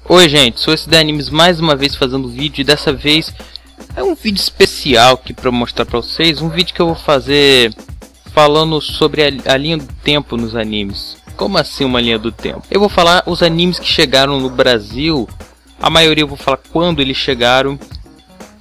Oi gente, sou esse da Animes mais uma vez fazendo vídeo e dessa vez é um vídeo especial aqui para mostrar para vocês, um vídeo que eu vou fazer falando sobre a linha do tempo nos animes. Como assim uma linha do tempo? Eu vou falar os animes que chegaram no Brasil, a maioria eu vou falar quando eles chegaram,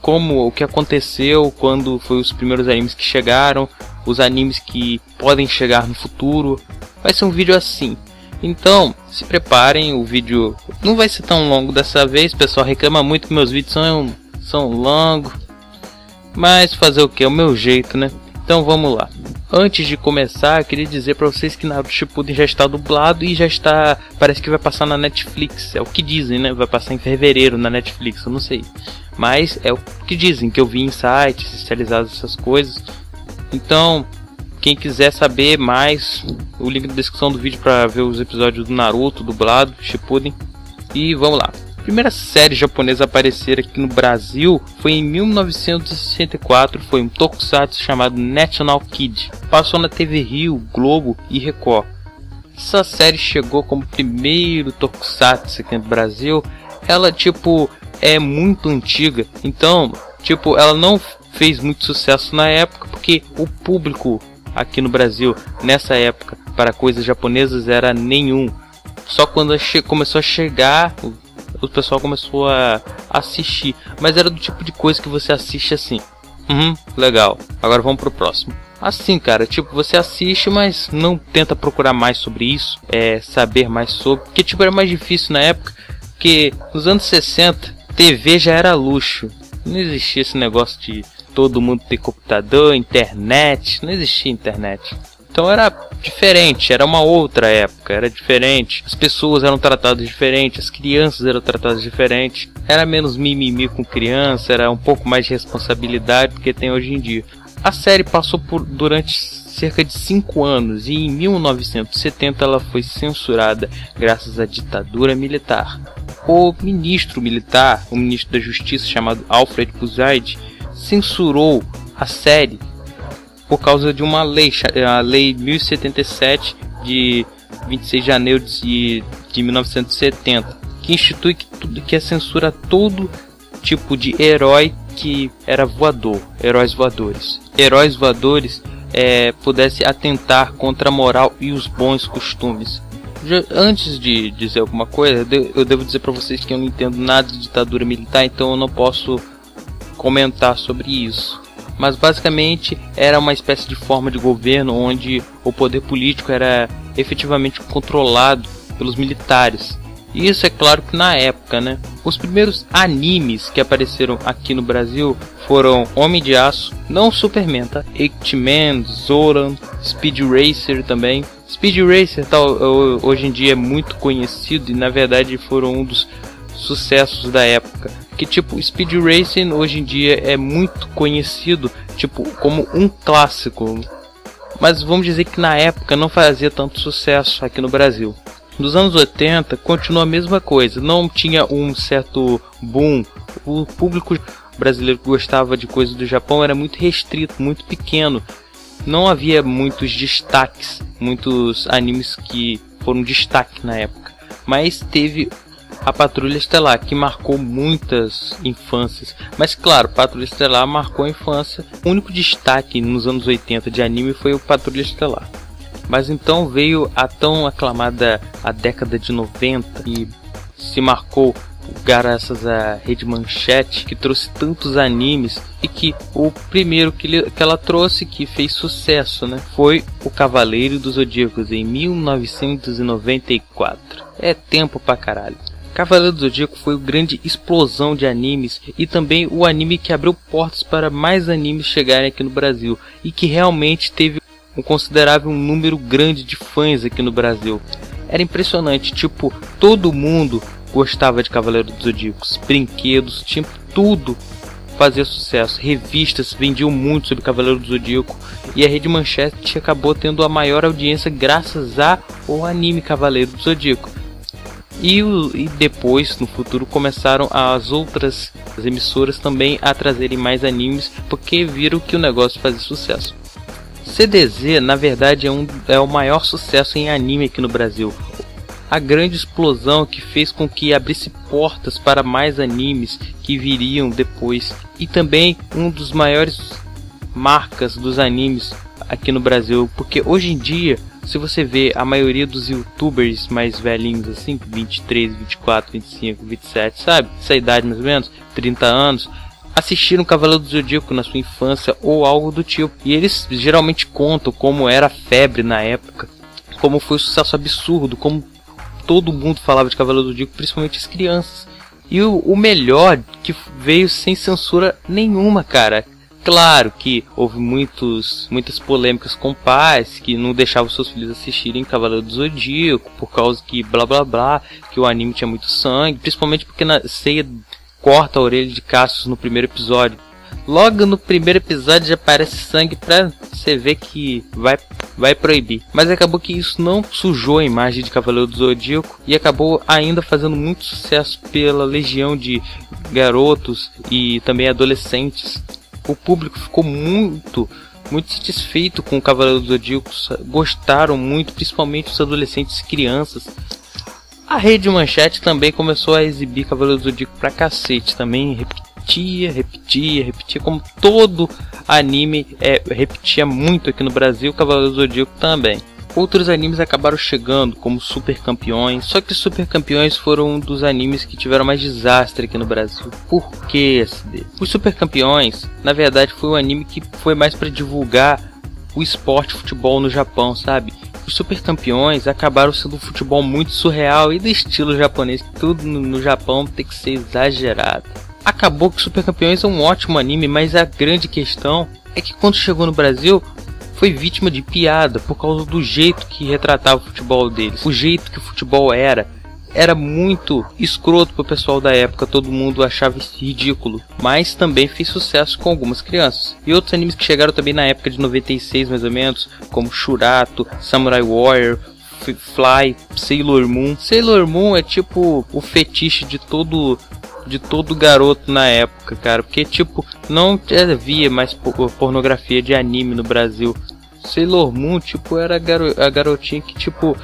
como o que aconteceu quando foi os primeiros animes que chegaram, os animes que podem chegar no futuro. Vai ser um vídeo assim. Então, se preparem, o vídeo não vai ser tão longo dessa vez. O pessoal reclama muito que meus vídeos são longos, mas fazer o que? É o meu jeito, né? Então vamos lá. Antes de começar, eu queria dizer para vocês que Naruto Shippuden já está dublado e já está, parece que vai passar na Netflix. É o que dizem, né? Vai passar em fevereiro na Netflix, eu não sei. Mas é o que dizem, que eu vi em sites especializados nessas coisas. Então, quem quiser saber mais, o link na descrição do vídeo para ver os episódios do Naruto dublado, Shippuden. E vamos lá. A primeira série japonesa a aparecer aqui no Brasil foi em 1964, foi um tokusatsu chamado National Kid. Passou na TV Rio, Globo e Record. Essa série chegou como primeiro tokusatsu aqui no Brasil. Ela é muito antiga, então ela não fez muito sucesso na época porque o público aqui no Brasil, nessa época, para coisas japonesas era nenhum. Só quando começou a chegar, o pessoal começou a assistir. Mas era do tipo de coisa que você assiste assim. Legal, agora vamos pro próximo. Assim, cara, você assiste, mas não tenta procurar mais sobre isso, saber mais sobre. Porque era mais difícil na época, porque nos anos 60, TV já era luxo. Não existia esse negócio de todo mundo ter computador, internet, não existia internet. Então era diferente, era uma outra época, era diferente. As pessoas eram tratadas diferente, as crianças eram tratadas diferente. Era menos mimimi com criança, era um pouco mais de responsabilidade do que tem hoje em dia. A série passou durante cerca de 5 anos e em 1970 ela foi censurada graças à ditadura militar. O ministro militar, o ministro da Justiça chamado Alfred Buzaide, censurou a série por causa de uma lei, a Lei 1077 de 26 de janeiro de 1970, que institui que censura todo tipo de herói que era voador, heróis voadores. Heróis voadores pudesse atentar contra a moral e os bons costumes. Antes de dizer alguma coisa, eu devo dizer para vocês que eu não entendo nada de ditadura militar, então eu não posso comentar sobre isso. Mas basicamente era uma espécie de forma de governo onde o poder político era efetivamente controlado pelos militares. E isso é claro que na época, né? Os primeiros animes que apareceram aqui no Brasil foram Homem de Aço, não Superman, tá? X-Men, Zoran, Speed Racer também. Speed Racer hoje em dia é muito conhecido e na verdade foram um dos sucessos da época. Que Speed Racing hoje em dia é muito conhecido como um clássico. Mas vamos dizer que na época não fazia tanto sucesso aqui no Brasil. Nos anos 80 continua a mesma coisa, não tinha um certo boom. O público brasileiro que gostava de coisas do Japão era muito restrito, muito pequeno. Não havia muitos destaques, muitos animes que foram destaque na época. Mas teve a Patrulha Estelar, que marcou muitas infâncias. Mas claro, Patrulha Estelar marcou a infância. O único destaque nos anos 80 de anime foi o Patrulha Estelar. Mas então veio a tão aclamada a década de 90 e se marcou graças à Rede Manchete, que trouxe tantos animes, e que o primeiro que ela trouxe, que fez sucesso, né, foi o Cavaleiro dos Zodíacos em 1994. É tempo pra caralho. Cavaleiro do Zodíaco foi uma grande explosão de animes e também o anime que abriu portas para mais animes chegarem aqui no Brasil e que realmente teve um considerável número grande de fãs aqui no Brasil. Era impressionante, todo mundo gostava de Cavaleiro dos Zodíacos, brinquedos, tudo fazia sucesso, revistas vendiam muito sobre Cavaleiro do Zodíaco e a Rede Manchete acabou tendo a maior audiência graças ao anime Cavaleiro do Zodíaco. E depois, no futuro, começaram as outras emissoras também a trazerem mais animes, porque viram que o negócio fazia sucesso. CDZ, na verdade, é o maior sucesso em anime aqui no Brasil. a grande explosão que fez com que abrisse portas para mais animes que viriam depois, e também um dos maiores marcas dos animes aqui no Brasil, porque hoje em dia, se você vê a maioria dos youtubers mais velhinhos assim, 23, 24, 25, 27, sabe? Essa idade mais ou menos, 30 anos, assistiram Cavaleiro do Zodíaco na sua infância ou algo do tipo. E eles geralmente contam como era a febre na época, como foi um sucesso absurdo, como todo mundo falava de Cavaleiro do Zodíaco, principalmente as crianças. E o melhor, que veio sem censura nenhuma, cara. Claro que houve muitas polêmicas com pais que não deixavam seus filhos assistirem Cavaleiro do Zodíaco por causa que blá blá blá, que o anime tinha muito sangue, principalmente porque na Seiya corta a orelha de Cassius no primeiro episódio. Logo no primeiro episódio já aparece sangue pra você ver que vai proibir. Mas acabou que isso não sujou a imagem de Cavaleiro do Zodíaco e acabou ainda fazendo muito sucesso pela legião de garotos e também adolescentes. O público ficou muito satisfeito com o Cavaleiro do Zodíaco, gostaram muito, principalmente os adolescentes e crianças. A Rede Manchete também começou a exibir Cavaleiro do Zodíaco pra cacete, também repetia, como todo anime repetia muito aqui no Brasil, Cavaleiro do Zodíaco também. Outros animes acabaram chegando, como Super Campeões, só que Super Campeões foram um dos animes que tiveram mais desastre aqui no Brasil. Por que SD? Os Super Campeões, na verdade, foi um anime que foi mais para divulgar o esporte futebol no Japão, sabe? Os Super Campeões acabaram sendo um futebol muito surreal e do estilo japonês, tudo no Japão tem que ser exagerado. Acabou que Super Campeões é um ótimo anime, mas a grande questão é que quando chegou no Brasil, foi vítima de piada por causa do jeito que retratava o futebol deles. O jeito que o futebol era muito escroto pro pessoal da época, todo mundo achava isso ridículo, mas também fez sucesso com algumas crianças. E outros animes que chegaram também na época de 96 mais ou menos, como Shurato, Samurai Warrior, Fly, Sailor Moon. Sailor Moon é tipo o fetiche de todo garoto na época, cara, porque tipo não havia mais pornografia de anime no Brasil. Sailor Moon tipo era a garotinha que tipo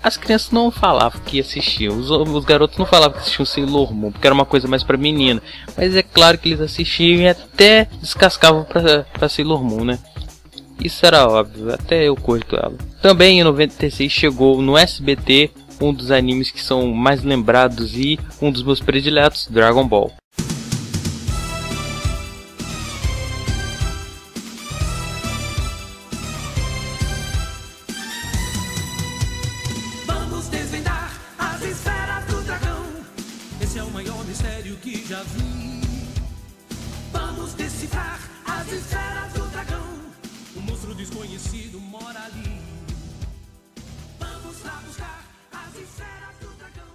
as crianças não falavam que assistiam, os garotos não falavam que assistiam Sailor Moon, porque era uma coisa mais pra menina, mas é claro que eles assistiam e até descascavam pra Sailor Moon, né? Isso era óbvio, até eu curto ela. Também em 96 chegou no SBT um dos animes que são mais lembrados e um dos meus prediletos, Dragon Ball. Vamos desvendar as esferas do dragão. Esse é o maior mistério que já vi. Vamos decifrar as esferas do dragão. Um monstro desconhecido mora ali. Vamos lá buscar as esferas do dragão.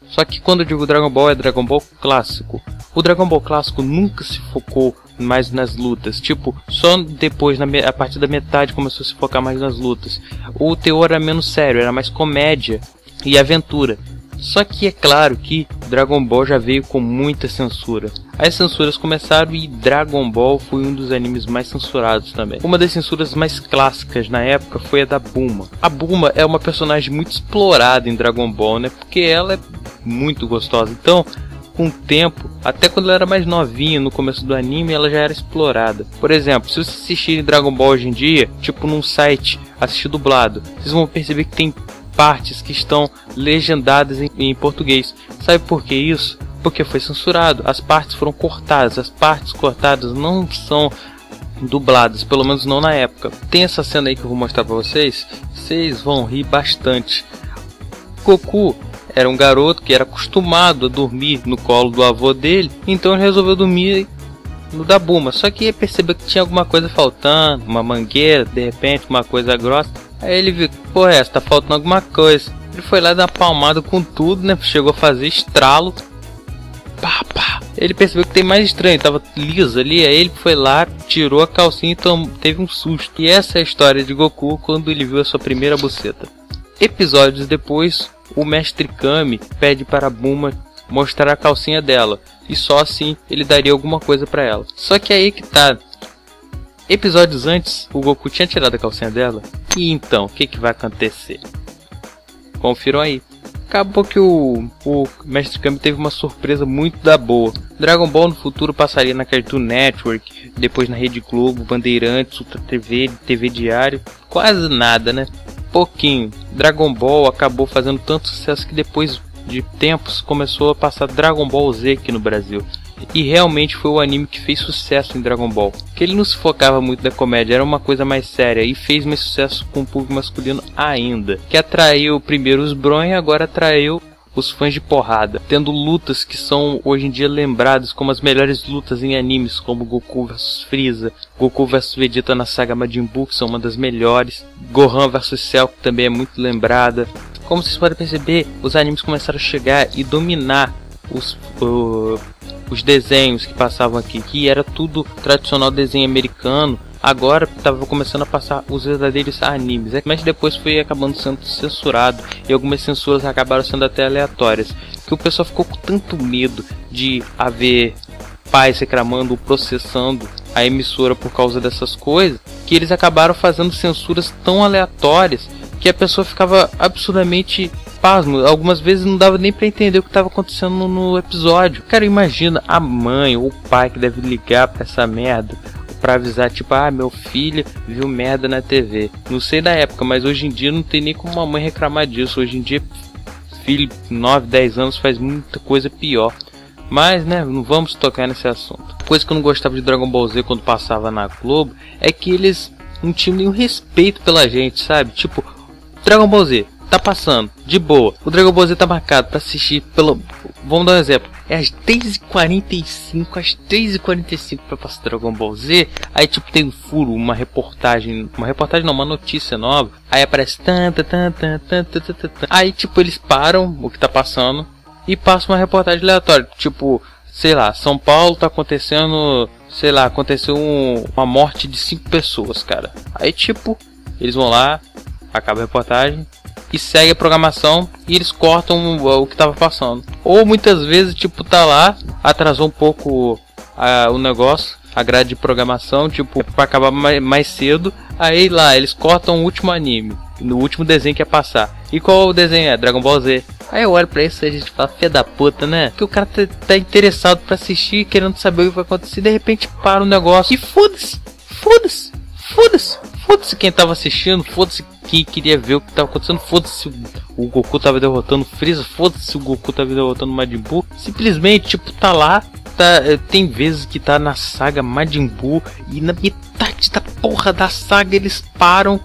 Só que quando eu digo Dragon Ball é Dragon Ball clássico. O Dragon Ball clássico nunca se focou mais nas lutas. Tipo, só depois, a partir da metade, começou a se focar mais nas lutas. O teor era menos sério, era mais comédia e aventura. Só que é claro que Dragon Ball já veio com muita censura. As censuras começaram e Dragon Ball foi um dos animes mais censurados também. Uma das censuras mais clássicas na época foi a da Bulma. A Bulma é uma personagem muito explorada em Dragon Ball, né? Porque ela é muito gostosa. Então, com o tempo, até quando ela era mais novinha no começo do anime, ela já era explorada. Por exemplo, se vocês assistirem Dragon Ball hoje em dia, tipo num site, assistir dublado, vocês vão perceber que tem partes que estão legendadas em português. Sabe por que isso? Porque foi censurado. As partes foram cortadas. As partes cortadas não são dubladas, pelo menos não na época. Tem essa cena aí que eu vou mostrar pra vocês. Vocês vão rir bastante. Goku era um garoto que era acostumado a dormir no colo do avô dele, então ele resolveu dormir no da Bulma. Só que ele percebeu que tinha alguma coisa faltando, uma mangueira, de repente uma coisa grossa. Aí ele viu, pô, tá faltando alguma coisa. Ele foi lá dar uma palmada com tudo, né? Chegou a fazer estralo. Pá, pá. Ele percebeu que tem mais estranho, tava liso ali. Aí ele foi lá, tirou a calcinha e teve um susto. E essa é a história de Goku quando ele viu a sua primeira buceta. Episódios depois, o Mestre Kami pede para a Bulma mostrar a calcinha dela. E só assim ele daria alguma coisa pra ela. Só que aí que tá. Episódios antes, o Goku tinha tirado a calcinha dela. E então, o que vai acontecer? Confiram aí. Acabou que o Mestre Kami teve uma surpresa muito da boa. Dragon Ball no futuro passaria na Cartoon Network, depois na Rede Globo, Bandeirantes, Ultra TV, TV Diário. Quase nada, né? Pouquinho. Dragon Ball acabou fazendo tanto sucesso que depois de tempos começou a passar Dragon Ball Z aqui no Brasil. E realmente foi o anime que fez sucesso em Dragon Ball. Que ele não se focava muito na comédia, era uma coisa mais séria. E fez mais sucesso com o público masculino ainda. Que atraiu primeiro os Bron e agora atraiu os fãs de porrada. Tendo lutas que são hoje em dia lembradas como as melhores lutas em animes. Como Goku vs Freeza, Goku vs Vegeta na saga Majin Buu, que são uma das melhores. Gohan vs Cell, que também é muito lembrada. Como vocês podem perceber, os animes começaram a chegar e dominar os desenhos que passavam aqui, que era tudo tradicional desenho americano. Agora estava começando a passar os verdadeiros animes, mas depois foi acabando sendo censurado e algumas censuras acabaram sendo até aleatórias, que o pessoal ficou com tanto medo de haver pais reclamando ou processando a emissora por causa dessas coisas, que eles acabaram fazendo censuras tão aleatórias que a pessoa ficava absurdamente pasmo. Algumas vezes não dava nem pra entender o que estava acontecendo no episódio. Cara, imagina a mãe ou o pai que deve ligar pra essa merda pra avisar, tipo, meu filho viu merda na TV. Não sei da época, mas hoje em dia não tem nem como uma mãe reclamar disso. Hoje em dia, filho de 9, 10 anos faz muita coisa pior. Mas, né, não vamos tocar nesse assunto. Coisa que eu não gostava de Dragon Ball Z quando passava na Globo é que eles não tinham nenhum respeito pela gente, sabe? Tipo, Dragon Ball Z tá passando, de boa. O Dragon Ball Z tá marcado pra assistir pelo... Vamos dar um exemplo. É às 3h45, às 3h45 pra passar Dragon Ball Z. Aí tipo tem um furo, uma reportagem não, uma notícia nova. Aí aparece aí tipo eles param o que tá passando e passam uma reportagem aleatória. Tipo, sei lá, São Paulo tá acontecendo, sei lá, aconteceu uma morte de 5 pessoas, cara. Aí tipo, eles vão lá, acaba a reportagem e segue a programação e eles cortam o que tava passando. Ou muitas vezes, tipo, tá lá, atrasou um pouco o negócio, a grade de programação, tipo, pra acabar mais cedo. Aí lá, eles cortam o último anime, no último desenho que ia passar. E qual o desenho é? Dragon Ball Z. Aí eu olho pra isso e a gente fala, filha da puta, né? Que o cara tá interessado pra assistir, querendo saber o que vai acontecer, de repente para o negócio. E foda-se, foda-se, foda-se. Foda-se quem tava assistindo, foda-se quem queria ver o que tava acontecendo, foda-se o Goku tava derrotando o Freeza, foda-se o Goku tava derrotando o Majin Buu. Simplesmente, tipo, tá lá, tem vezes que tá na saga Majin Buu e na metade da porra da saga eles param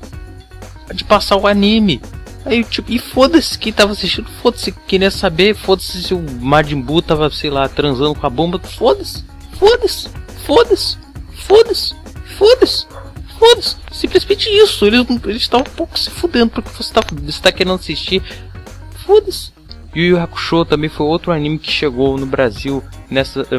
de passar o anime. Aí, tipo, e foda-se quem tava assistindo, foda-se quem queria saber, foda-se se o Majin Buu tava, sei lá, transando com a bomba, foda-se, foda-se, foda-se, foda-se, foda-se. Foda-se, simplesmente isso. Eles estavam um pouco se fudendo porque você tá querendo assistir. Foda-se. Yu Yu Hakusho também foi outro anime que chegou no Brasil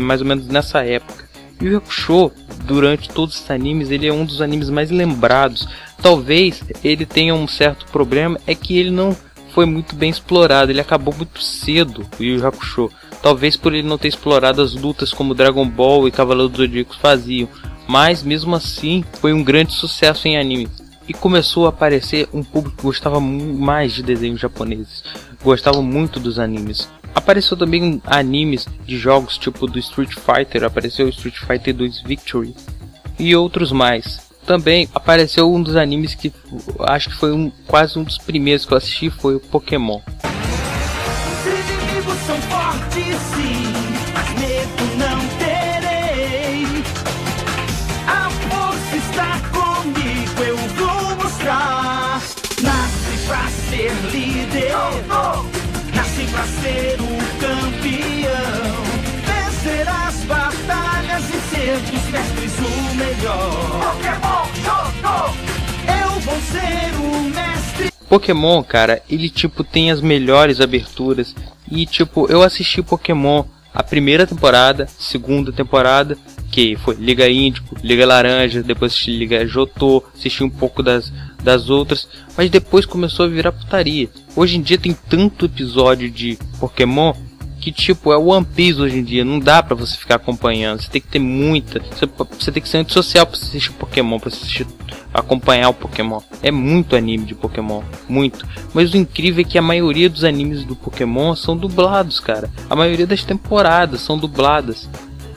mais ou menos nessa época. Yu Yu Hakusho, durante todos esses animes, ele é um dos animes mais lembrados. Talvez ele tenha um certo problema, é que ele não foi muito bem explorado. Ele acabou muito cedo, o Yu Yu Hakusho. Talvez por ele não ter explorado as lutas como Dragon Ball e Cavaleiro do Zodíaco faziam. Mas mesmo assim foi um grande sucesso em anime. E começou a aparecer um público que gostava mais de desenhos japoneses. Gostava muito dos animes. Apareceu também animes de jogos tipo do Street Fighter. Apareceu o Street Fighter 2 Victory. E outros mais. Também apareceu um dos animes que acho que foi quase um dos primeiros que eu assisti. Foi o Pokémon. Os inimigos são fortes sim, mas medo não terei. A força está comigo, eu vou mostrar. Nasce pra ser líder, nasce pra ser o campeão. Vencer as batalhas e ser dos mestres o melhor. Pokémon Jogo! Eu vou ser o mestre. Pokémon, cara, ele tipo tem as melhores aberturas. E tipo, eu assisti Pokémon a primeira temporada, segunda temporada, que foi Liga Índico, Liga Laranja, depois assisti Liga Jotô, assisti um pouco das outras, mas depois começou a virar putaria. Hoje em dia tem tanto episódio de Pokémon que tipo é o One Piece hoje em dia. Não dá pra você ficar acompanhando, você tem que ter muita, você tem que ser antissocial pra assistir Pokémon, pra assistir, acompanhar o Pokémon. É muito anime de Pokémon, muito. Mas o incrível é que a maioria dos animes do Pokémon são dublados, cara. A maioria das temporadas são dubladas.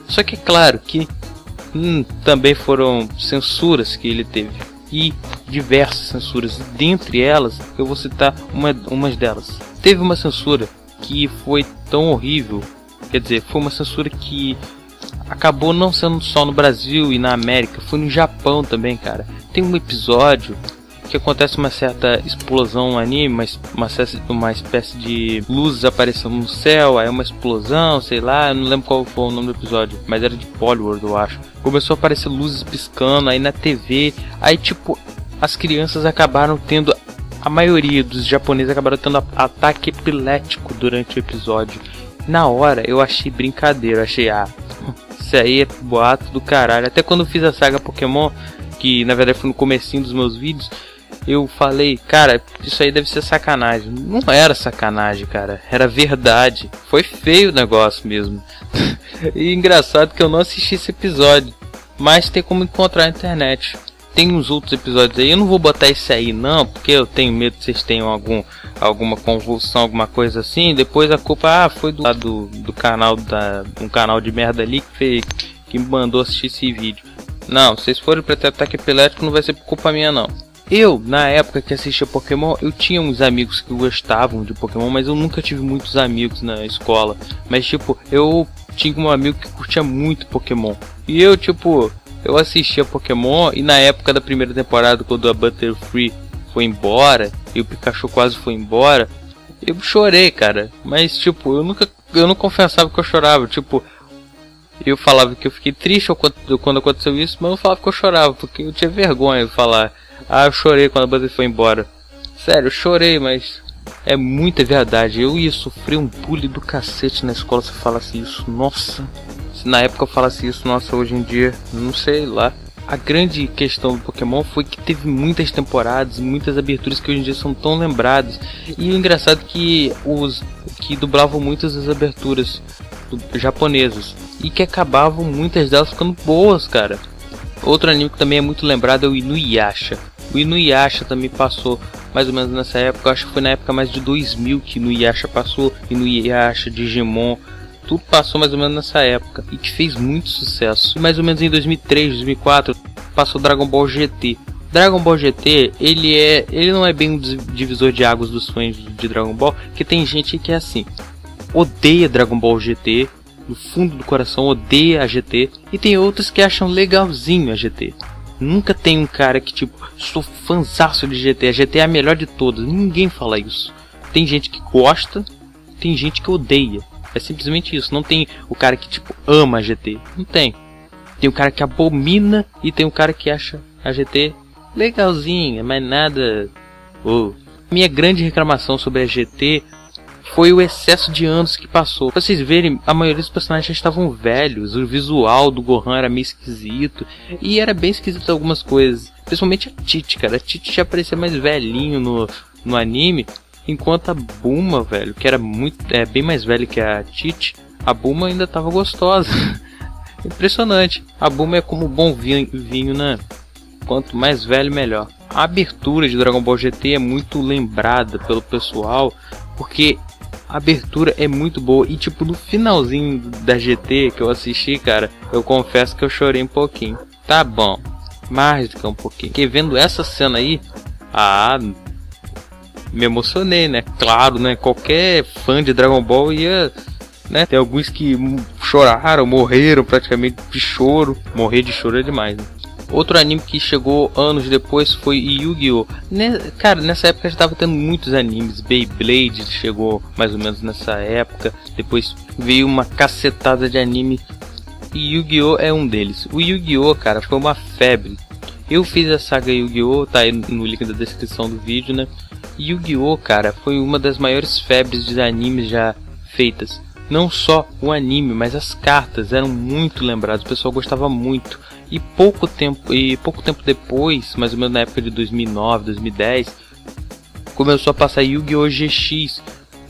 Só que é claro que também foram censuras que ele teve, e diversas censuras. Dentre elas, eu vou citar umas delas. Teve uma censura que foi tão horrível, quer dizer, foi uma censura que acabou não sendo só no Brasil e na América, foi no Japão também, cara. Tem um episódio que acontece uma certa explosão no anime, uma espécie de luzes aparecendo no céu, aí uma explosão, sei lá, eu não lembro qual foi o nome do episódio, mas era de Polyworld, eu acho. Começou a aparecer luzes piscando aí na TV, aí tipo, as crianças acabaram tendo, a maioria dos japoneses acabaram tendo ataque epilético durante o episódio. Na hora eu achei brincadeira, achei, isso aí é boato do caralho. Até quando eu fiz a saga Pokémon, que na verdade foi no comecinho dos meus vídeos, eu falei, cara, isso aí deve ser sacanagem. Não era sacanagem, cara, era verdade. Foi feio o negócio mesmo. E engraçado que eu não assisti esse episódio, mas tem como encontrar na internet. Tem uns outros episódios aí, eu não vou botar esse aí não, porque eu tenho medo que vocês tenham alguma convulsão, alguma coisa assim. Depois a culpa foi do canal, um canal de merda ali que me mandou assistir esse vídeo. Não, se vocês forem pra ter ataque epilético não vai ser por culpa minha não. Eu, na época que assistia Pokémon, eu tinha uns amigos que gostavam de Pokémon, mas eu nunca tive muitos amigos na escola. Mas tipo, eu tinha um amigo que curtia muito Pokémon. E eu tipo, eu assistia Pokémon, e na época da primeira temporada, quando a Butterfree foi embora, e o Pikachu quase foi embora, eu chorei, cara. Mas tipo, eu não confessava que eu chorava, tipo, eu falava que eu fiquei triste quando aconteceu isso, mas eu falava que eu chorava, porque eu tinha vergonha de falar. Eu chorei quando a Butterfree foi embora. Sério, eu chorei, mas é muita verdade. Eu ia sofrer um bullying do cacete na escola se eu falasse isso. Nossa, se na época eu falasse isso, nossa, hoje em dia, não sei lá. A grande questão do Pokémon foi que teve muitas temporadas, muitas aberturas que hoje em dia são tão lembradas. E o engraçado é que que dublavam muitas das aberturas japonesas, e que acabavam muitas delas ficando boas, cara. Outro anime que também é muito lembrado é o Inuyasha. O Inuyasha também passou mais ou menos nessa época, eu acho que foi na época mais de 2000 que Inuyasha passou. Inuyasha, Digimon, tudo passou mais ou menos nessa época, e que fez muito sucesso. E mais ou menos em 2003, 2004, passou Dragon Ball GT. Dragon Ball GT, ele não é bem um divisor de águas dos fãs de Dragon Ball, que tem gente que é assim, odeia Dragon Ball GT, no fundo do coração odeia a GT, e tem outros que acham legalzinho a GT. Nunca tem um cara que tipo, sou fãzaço de GT, a GT é a melhor de todas. Ninguém fala isso. Tem gente que gosta, tem gente que odeia. É simplesmente isso. Não tem o cara que tipo ama a GT. Não tem. Tem o cara que abomina e tem o cara que acha a GT legalzinha, mas nada. Minha grande reclamação sobre a GT foi o excesso de anos que passou. Pra vocês verem, a maioria dos personagens já estavam velhos. O visual do Gohan era meio esquisito. E era bem esquisito algumas coisas. Principalmente a Tite, cara. A Tite já parecia mais velhinho no anime. Enquanto a Bulma, velho, que era bem mais velha que a Tite, a Bulma ainda tava gostosa. Impressionante. A Bulma é como bom vinho, né? Quanto mais velho, melhor. A abertura de Dragon Ball GT é muito lembrada pelo pessoal, porque a abertura é muito boa. E tipo, no finalzinho da GT que eu assisti, cara, eu confesso que eu chorei um pouquinho. Tá bom, mais do que um pouquinho. Porque vendo essa cena aí, me emocionei, né? Claro, né? Qualquer fã de Dragon Ball ia, né? Tem alguns que choraram, morreram praticamente de choro. Morrer de choro é demais, né? Outro anime que chegou anos depois foi Yu-Gi-Oh! Cara, nessa época já estava tendo muitos animes. Beyblade chegou mais ou menos nessa época. Depois veio uma cacetada de anime, e Yu-Gi-Oh! É um deles. O Yu-Gi-Oh! Cara, foi uma febre. Eu fiz a saga Yu-Gi-Oh! Tá aí no link da descrição do vídeo, né? Yu-Gi-Oh! Cara, foi uma das maiores febres de animes já feitas. Não só o anime, mas as cartas eram muito lembradas. O pessoal gostava muito. E pouco tempo depois, mais ou menos na época de 2009, 2010, começou a passar Yu-Gi-Oh! GX.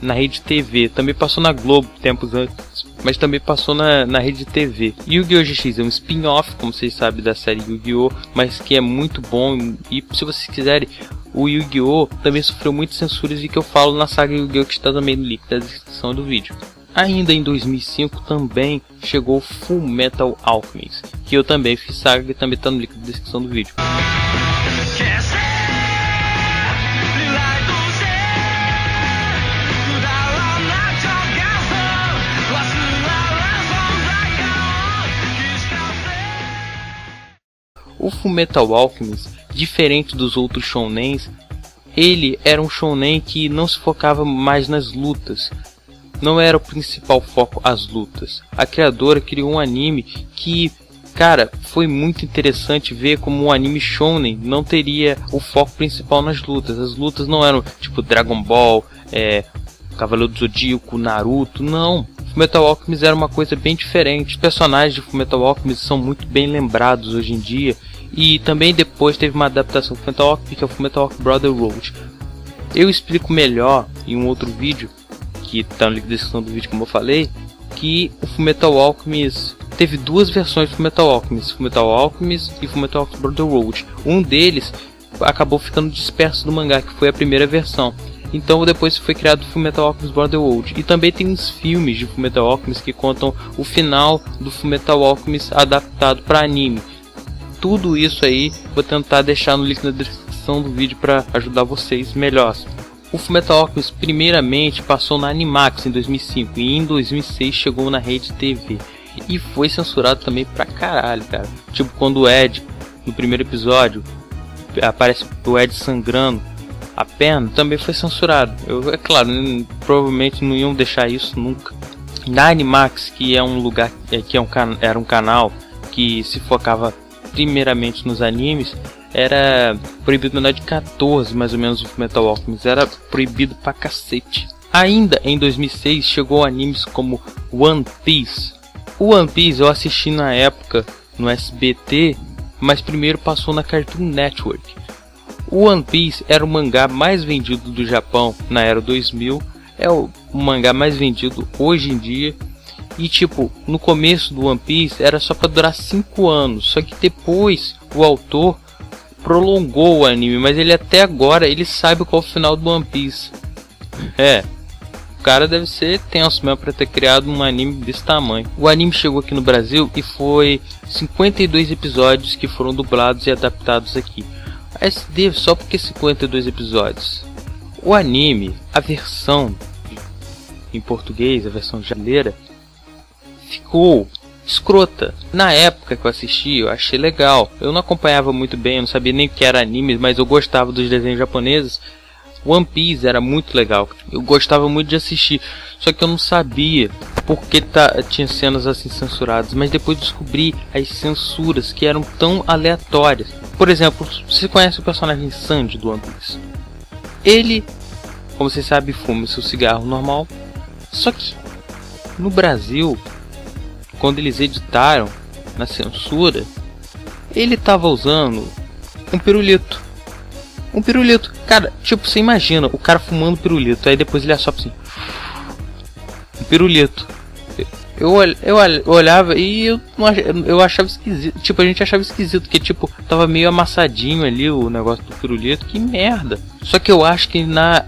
na Rede TV, também passou na Globo tempos antes, mas também passou na Rede TV. Yu-Gi-Oh! GX é um spin-off, como vocês sabem, da série Yu-Gi-Oh! Mas que é muito bom, e se vocês quiserem, o Yu-Gi-Oh! Também sofreu muitas censuras e que eu falo na saga Yu-Gi-Oh! Que está também no link da descrição do vídeo. Ainda em 2005 também chegou Fullmetal Alchemist, que eu também fiz saga e também está no link da descrição do vídeo. O Fullmetal Alchemist, diferente dos outros shounens, ele era um shounen que não se focava mais nas lutas. Não era o principal foco as lutas. A criadora criou um anime que, cara, foi muito interessante ver como um anime shounen não teria o foco principal nas lutas. As lutas não eram tipo Dragon Ball, Cavaleiro do Zodíaco, Naruto, não. Fullmetal Alchemist era uma coisa bem diferente. Os personagens de Fullmetal Alchemist são muito bem lembrados hoje em dia. E também depois teve uma adaptação do Fullmetal Alchemist, que é o Fullmetal Alchemist Brotherhood. Eu explico melhor em um outro vídeo, que está no link da descrição do vídeo, como eu falei, que o Fullmetal Alchemist teve duas versões de Fullmetal Alchemist, Fullmetal Alchemist e Fullmetal Alchemist Brotherhood. Um deles acabou ficando disperso do mangá, que foi a primeira versão. Então depois foi criado o Fullmetal Alchemist Brotherhood. E também tem uns filmes de Fullmetal Alchemist que contam o final do Fullmetal Alchemist adaptado para anime. Tudo isso aí vou tentar deixar no link na descrição do vídeo para ajudar vocês melhor. O Fullmetal Alchemist primeiramente passou na Animax em 2005 e em 2006 chegou na Rede TV. E foi censurado também pra caralho, cara. Tipo quando o Ed, no primeiro episódio, aparece o Ed sangrando a perna, também foi censurado. É claro, provavelmente não iam deixar isso nunca. Na Animax, que é um lugar, era um canal que se focava primeiramente nos animes, era proibido menor de 14, mais ou menos, o Fullmetal Alchemist. Era proibido pra cacete. Ainda em 2006 chegou animes como One Piece. O One Piece eu assisti na época no SBT, mas primeiro passou na Cartoon Network. O One Piece era o mangá mais vendido do Japão na era 2000, é o mangá mais vendido hoje em dia. E tipo, no começo do One Piece era só para durar 5 anos, só que depois o autor prolongou o anime, mas ele até agora ele sabe qual é o final do One Piece. O cara deve ser tenso mesmo para ter criado um anime desse tamanho. O anime chegou aqui no Brasil e foi 52 episódios que foram dublados e adaptados aqui. SD só porque 52 episódios. O anime, a versão em português, a versão brasileira, ficou escrota. Na época que eu assisti, eu achei legal. Eu não acompanhava muito bem, eu não sabia nem o que era anime, mas eu gostava dos desenhos japoneses. One Piece era muito legal, eu gostava muito de assistir, só que eu não sabia porque tinha cenas assim censuradas, mas depois descobri as censuras que eram tão aleatórias. Por exemplo, você conhece o personagem Sanji do One Piece? Ele, como você sabe, fuma seu cigarro normal, só que no Brasil, quando eles editaram na censura, ele estava usando um pirulito. Um pirulito. Cara, tipo, você imagina o cara fumando pirulito, aí depois ele assopra assim. Um pirulito. Eu olhava e eu achava esquisito. Tipo, a gente achava esquisito, porque tipo, tava meio amassadinho ali o negócio do pirulito. Que merda. Só que eu acho que na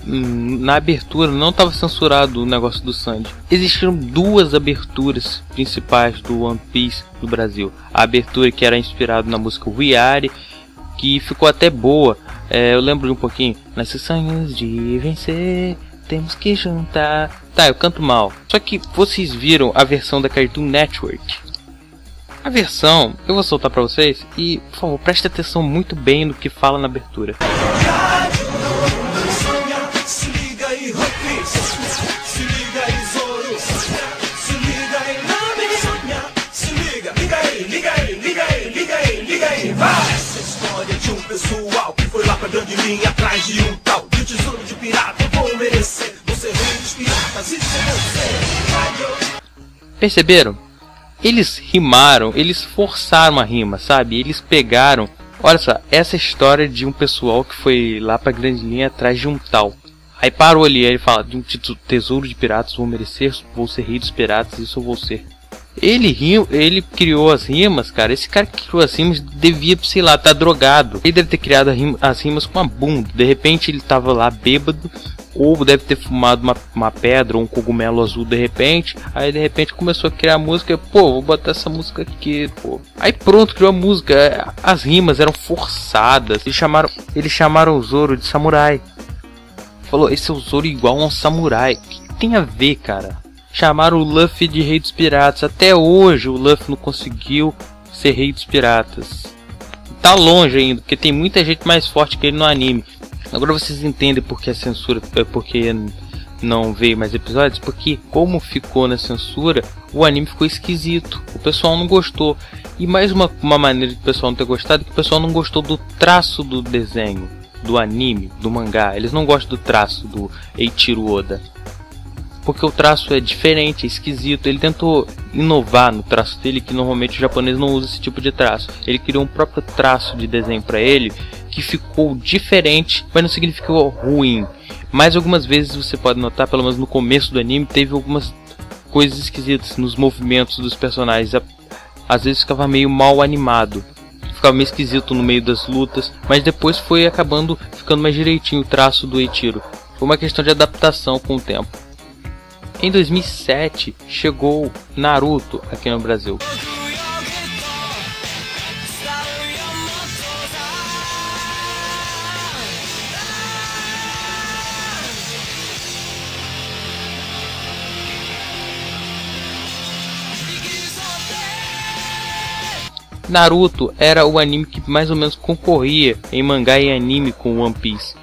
abertura não tava censurado o negócio do Sanji. Existiram duas aberturas principais do One Piece no Brasil. A abertura que era inspirada na música We Are, que ficou até boa. Eu lembro de um pouquinho. Nesses sonhos de vencer, temos que juntar. Tá, eu canto mal. Só que vocês viram a versão da Cartoon Network. A versão, eu vou soltar pra vocês. E, por favor, preste atenção muito bem no que fala na abertura. Se liga aí, se liga aí, Zoro. Se liga aí, Nami. Se liga, liga aí, liga aí, liga aí, liga aí, liga aí, vai! Essa história de um pessoal que foi lá pra grande linha atrás de um tal de tesouro de pirata. Eu vou merecer, você rei dos piratas e você. Perceberam? Eles rimaram, eles forçaram a rima, sabe? Eles pegaram. Olha só, essa história de um pessoal que foi lá pra grande linha atrás de um tal. Aí parou ali, aí ele fala, de um tesouro de piratas vou merecer, vou ser rei dos piratas, isso eu vou ser. Ele criou as rimas, cara. Esse cara que criou as rimas devia, sei lá, tá drogado. Ele deve ter criado as rimas com uma bunda. De repente ele tava lá bêbado, ou deve ter fumado uma pedra ou um cogumelo azul de repente. Aí de repente começou a criar a música. Pô, vou botar essa música aqui, pô. Aí pronto, criou a música. As rimas eram forçadas. Eles chamaram o Zoro de samurai. Falou, esse é o Zoro igual a um samurai. O que tem a ver, cara? Chamaram o Luffy de rei dos piratas. Até hoje o Luffy não conseguiu ser rei dos piratas. Tá longe ainda, porque tem muita gente mais forte que ele no anime. Agora vocês entendem por que a censura, porque não veio mais episódios. Porque como ficou na censura, o anime ficou esquisito. O pessoal não gostou. E mais uma maneira de o pessoal não ter gostado é que o pessoal não gostou do traço do desenho, do anime, do mangá. Eles não gostam do traço do Eiichiro Oda. Porque o traço é diferente, é esquisito. Ele tentou inovar no traço dele, que normalmente o japonês não usa esse tipo de traço. Ele criou um próprio traço de desenho para ele, que ficou diferente, mas não significou ruim. Mas algumas vezes você pode notar, pelo menos no começo do anime, teve algumas coisas esquisitas nos movimentos dos personagens. Às vezes ficava meio mal animado, ficava meio esquisito no meio das lutas, mas depois foi acabando ficando mais direitinho o traço do Eiichiro. Foi uma questão de adaptação com o tempo. Em 2007 chegou Naruto aqui no Brasil. Naruto era o anime que mais ou menos concorria em mangá e anime com One Piece.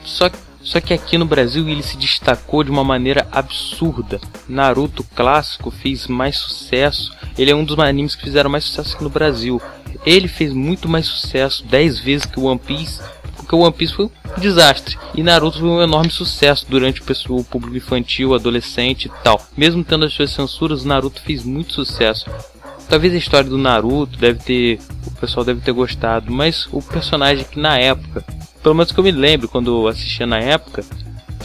Só que aqui no Brasil ele se destacou de uma maneira absurda. Naruto clássico fez mais sucesso. Ele é um dos animes que fizeram mais sucesso aqui no Brasil. Ele fez muito mais sucesso, 10 vezes que o One Piece, porque o One Piece foi um desastre. E Naruto foi um enorme sucesso durante o público infantil, adolescente e tal. Mesmo tendo as suas censuras, Naruto fez muito sucesso. Talvez a história do Naruto o pessoal deve ter gostado, mas o personagem que na época, pelo menos que eu me lembro quando eu assistia na época,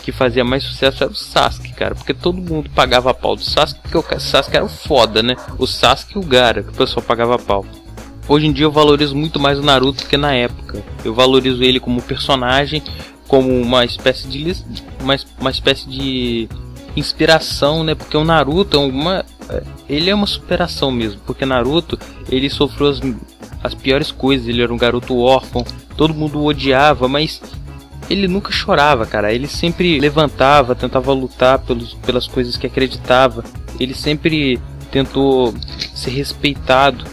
que fazia mais sucesso era o Sasuke, cara. Porque todo mundo pagava pau do Sasuke, porque o Sasuke era o foda, né? O Sasuke e o Gaara, que o pessoal pagava pau. Hoje em dia eu valorizo muito mais o Naruto do que na época. Eu valorizo ele como personagem, como uma espécie de inspiração, né? Porque o Naruto ele é uma superação mesmo. Porque Naruto, ele sofreu as piores coisas. Ele era um garoto órfão, todo mundo o odiava, mas ele nunca chorava, cara. Ele sempre levantava, tentava lutar pelas coisas que acreditava. Ele sempre tentou ser respeitado,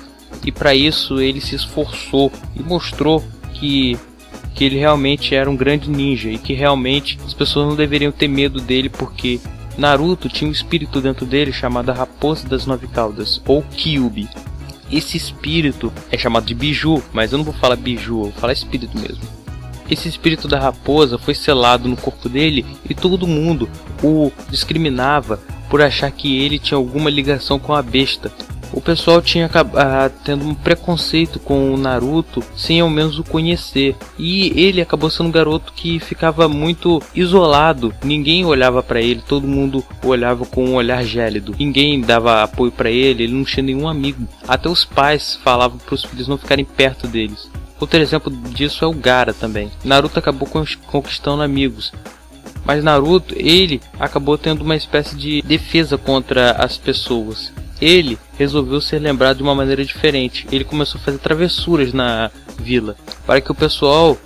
e para isso ele se esforçou e mostrou que ele realmente era um grande ninja, e que realmente as pessoas não deveriam ter medo dele, porque Naruto tinha um espírito dentro dele chamado Raposa das Nove Caudas, ou Kyuubi. Esse espírito é chamado de Biju, mas eu não vou falar Biju, eu vou falar espírito mesmo. Esse espírito da raposa foi selado no corpo dele, e todo mundo o discriminava por achar que ele tinha alguma ligação com a besta. O pessoal tinha tendo um preconceito com o Naruto sem ao menos o conhecer. E ele acabou sendo um garoto que ficava muito isolado. Ninguém olhava pra ele, todo mundo o olhava com um olhar gélido. Ninguém dava apoio pra ele, ele não tinha nenhum amigo. Até os pais falavam pros filhos não ficarem perto deles. Outro exemplo disso é o Gaara também. Naruto acabou conquistando amigos, mas Naruto, ele acabou tendo uma espécie de defesa contra as pessoas. Ele resolveu ser lembrado de uma maneira diferente. Ele começou a fazer travessuras na vila, para que o pessoal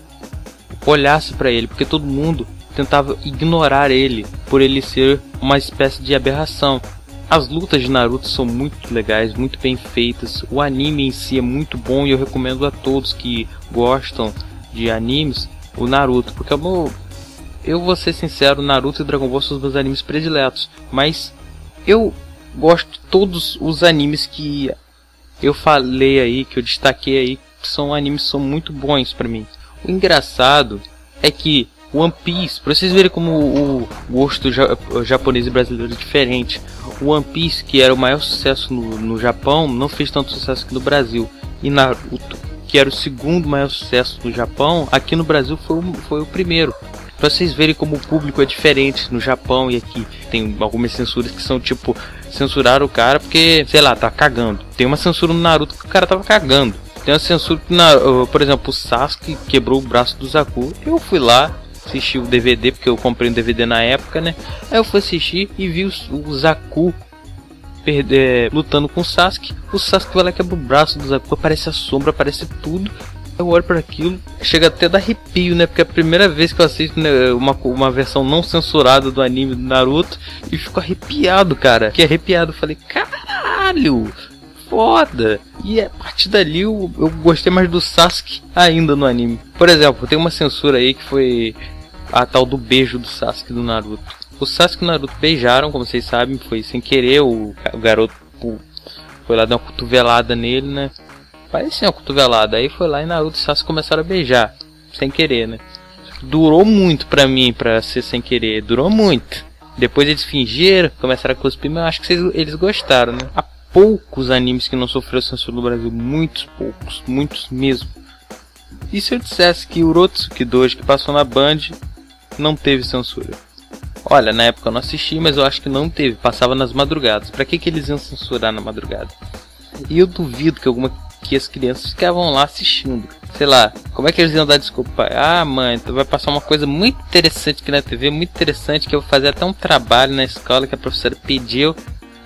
olhasse para ele, porque todo mundo tentava ignorar ele, por ele ser uma espécie de aberração. As lutas de Naruto são muito legais, muito bem feitas. O anime em si é muito bom, e eu recomendo a todos que gostam de animes o Naruto, porque eu vou ser sincero, Naruto e Dragon Ball são os meus animes prediletos, mas eu gosto de todos os animes que eu falei aí, que eu destaquei aí, que são animes que são muito bons pra mim. O engraçado é que One Piece, pra vocês verem como o gosto japonês e brasileiro é diferente, o One Piece, que era o maior sucesso no Japão, não fez tanto sucesso aqui no Brasil. E Naruto, que era o segundo maior sucesso no Japão, aqui no Brasil foi o primeiro. Pra vocês verem como o público é diferente no Japão e aqui. Tem algumas censuras que são tipo, censuraram o cara porque, sei lá, tá cagando. Tem uma censura no Naruto que o cara tava cagando. Tem uma censura que, por exemplo, o Sasuke quebrou o braço do Zaku. Eu fui lá, assisti o DVD, porque eu comprei um DVD na época, né? Aí eu fui assistir e vi o Zaku lutando com o Sasuke. O Sasuke vai lá, quebra o braço do Zaku, aparece a sombra, aparece tudo. Eu olho para aquilo, chega até a dar arrepio, né? Porque é a primeira vez que eu assisto, né, uma versão não censurada do anime do Naruto e fico arrepiado, cara. Fiquei arrepiado, falei, caralho, foda. E a partir dali eu gostei mais do Sasuke ainda no anime. Por exemplo, tem uma censura aí que foi a tal do beijo do Sasuke do Naruto. O Sasuke e o Naruto beijaram, como vocês sabem, foi sem querer, o garoto foi lá dar uma cotovelada nele, né? Parecia uma cotovelada, aí foi lá e Naruto e Sasuke começaram a beijar, sem querer, né? Durou muito pra mim, pra ser sem querer, durou muito. Depois eles fingiram, começaram a cuspir, mas eu acho que eles gostaram, né? Há poucos animes que não sofreram censura no Brasil, muitos poucos, muitos mesmo. E se eu dissesse que o Urotsuki Doji, que passou na Band, não teve censura? Olha, na época eu não assisti, mas eu acho que não teve, passava nas madrugadas. Pra que eles iam censurar na madrugada? E eu duvido que as crianças ficavam lá assistindo. Sei lá, como é que eles iam dar desculpa? Ah, mãe, tu vai passar uma coisa muito interessante aqui na TV, muito interessante, que eu vou fazer até um trabalho na escola que a professora pediu.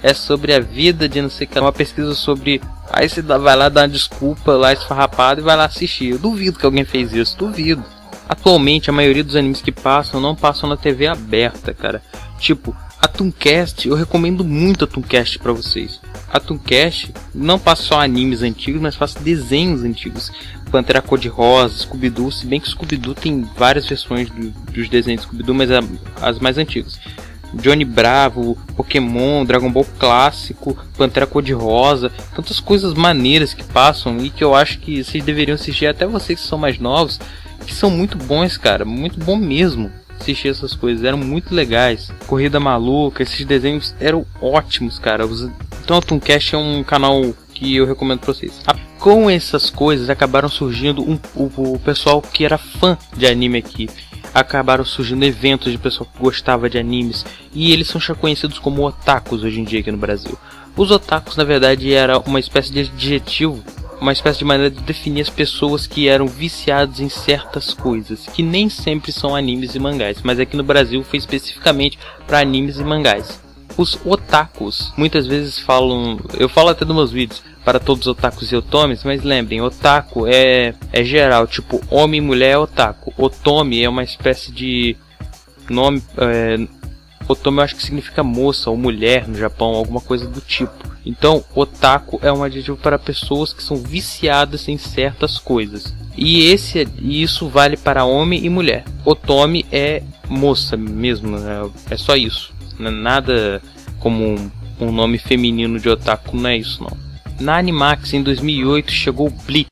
É sobre a vida de não sei o que, uma pesquisa sobre... Aí você vai lá dar uma desculpa lá esfarrapado e vai lá assistir. Eu duvido que alguém fez isso, duvido. Atualmente a maioria dos animes que passam não passam na TV aberta, cara. Tipo, a Tooncast, eu recomendo muito a Tooncast pra vocês. A Tooncast não passa só animes antigos, mas passa desenhos antigos. Pantera Cor-de-Rosa, Scooby-Doo, se bem que Scooby-Doo tem várias versões dos desenhos de Scooby-Doo, mas as mais antigas. Johnny Bravo, Pokémon, Dragon Ball clássico, Pantera Cor-de-Rosa, tantas coisas maneiras que passam e que eu acho que vocês deveriam assistir, até vocês que são mais novos, que são muito bons, cara, muito bom mesmo. Assistir essas coisas, eram muito legais. Corrida Maluca, esses desenhos eram ótimos, cara. Então a Tooncast é um canal que eu recomendo pra vocês. Com essas coisas acabaram surgindo o pessoal que era fã de anime aqui. Acabaram surgindo eventos de pessoal que gostava de animes. E eles são já conhecidos como otakus hoje em dia aqui no Brasil. Os otakus na verdade era uma espécie de adjetivo, uma espécie de maneira de definir as pessoas que eram viciadas em certas coisas, que nem sempre são animes e mangás, mas aqui no Brasil foi especificamente para animes e mangás. Os otakus muitas vezes falam, eu falo até nos meus vídeos, para todos os otakus e otomes, mas lembrem, otaku é geral, tipo homem e mulher é otaku. Otome é uma espécie de nome, otome eu acho que significa moça ou mulher no Japão, alguma coisa do tipo. Então, otaku é um adjetivo para pessoas que são viciadas em certas coisas. E isso vale para homem e mulher. Otome é moça mesmo, é só isso. Não é nada como um nome feminino de otaku, não é isso não. Na Animax, em 2008, chegou o Bleach.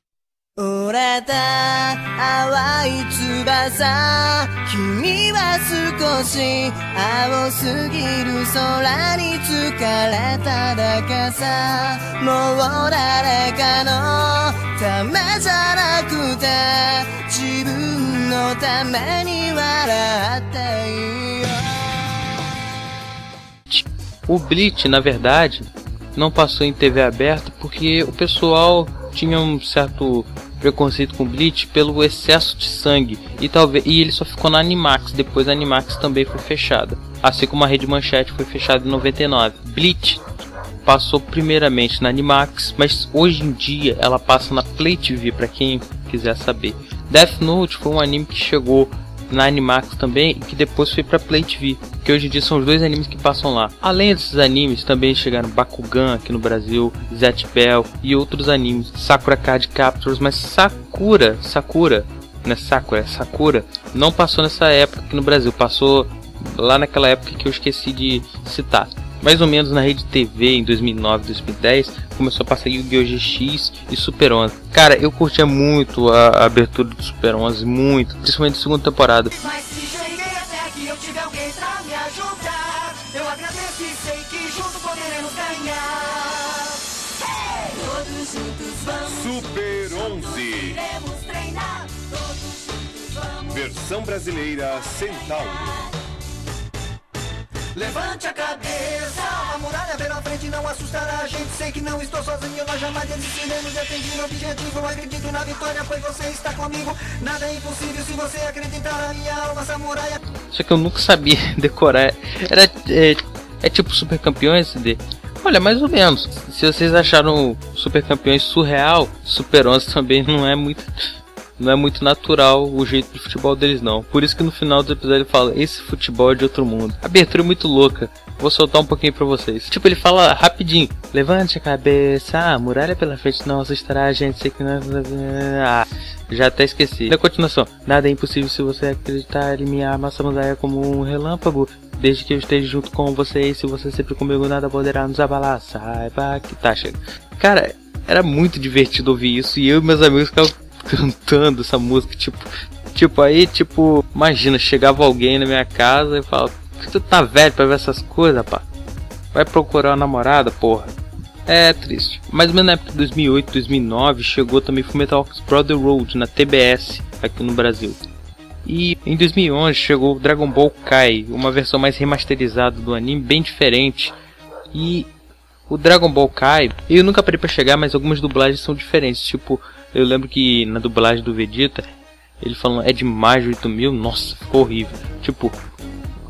O Bleach, na verdade, não passou em TV aberta porque o pessoal tinha um certo preconceito com Bleach pelo excesso de sangue e ele só ficou na Animax. Depois a Animax também foi fechada, assim como a Rede Manchete foi fechada em 99. Bleach passou primeiramente na Animax, mas hoje em dia ela passa na Play TV para quem quiser saber. Death Note foi um anime que chegou na Animax também, que depois foi pra Play TV, que hoje em dia são os dois animes que passam lá. Além desses animes, também chegaram Bakugan aqui no Brasil, Zatch Bell e outros animes, Sakura Card Captors, mas Sakura não passou nessa época aqui no Brasil, passou lá naquela época que eu esqueci de citar. Mais ou menos na Rede TV em 2009, 2010, começou a passar Yu-Gi-Oh! GX e Super 11. Cara, eu curtia muito a abertura do Super 11, muito, principalmente a segunda temporada. Mas se cheguei até aqui, eu tive alguém pra me ajudar. Eu agradeço e sei que junto poderemos ganhar. Hey! Todos juntos vamos. Super 11. Iremos treinar. Todos juntos vamos. Versão brasileira Centauro. Levante a cabeça, a muralha pela frente não assustará a gente. Sei que não estou sozinho, nós jamais desistiremos de atingir o objetivo. Acredito na vitória, pois você está comigo. Nada é impossível se você acreditar na minha alma samurai. Só que eu nunca sabia decorar. É tipo Super Campeões, CD? Olha, mais ou menos. Se vocês acharam Super Campeões surreal, Super 11 também não é muito natural o jeito de futebol deles, não. Por isso que no final do episódio ele fala, esse futebol é de outro mundo. A abertura é muito louca. Vou soltar um pouquinho pra vocês. Tipo, ele fala rapidinho. Levante a cabeça, a muralha pela frente não assustará a gente. Sei que não... já até esqueci. Na continuação. Nada é impossível se você acreditar em minha arma samurai como um relâmpago. Desde que eu esteja junto com você, e se você sempre comigo, nada poderá nos abalar. Saiba que tá, chega. Cara, era muito divertido ouvir isso. E eu e meus amigos ficavam cantando essa música, tipo, imagina, chegava alguém na minha casa e falava, tu tá velho pra ver essas coisas, pá? Vai procurar uma namorada, porra. É triste. Mais ou menos na época de 2008, 2009, chegou também Fullmetal Brotherhood na TBS, aqui no Brasil. E em 2011 chegou Dragon Ball Kai, uma versão mais remasterizada do anime, bem diferente. E o Dragon Ball Kai, eu nunca parei pra chegar, mas algumas dublagens são diferentes. Tipo, eu lembro que na dublagem do Vegeta, ele falando é de mais de 8.000, nossa, ficou horrível. Tipo,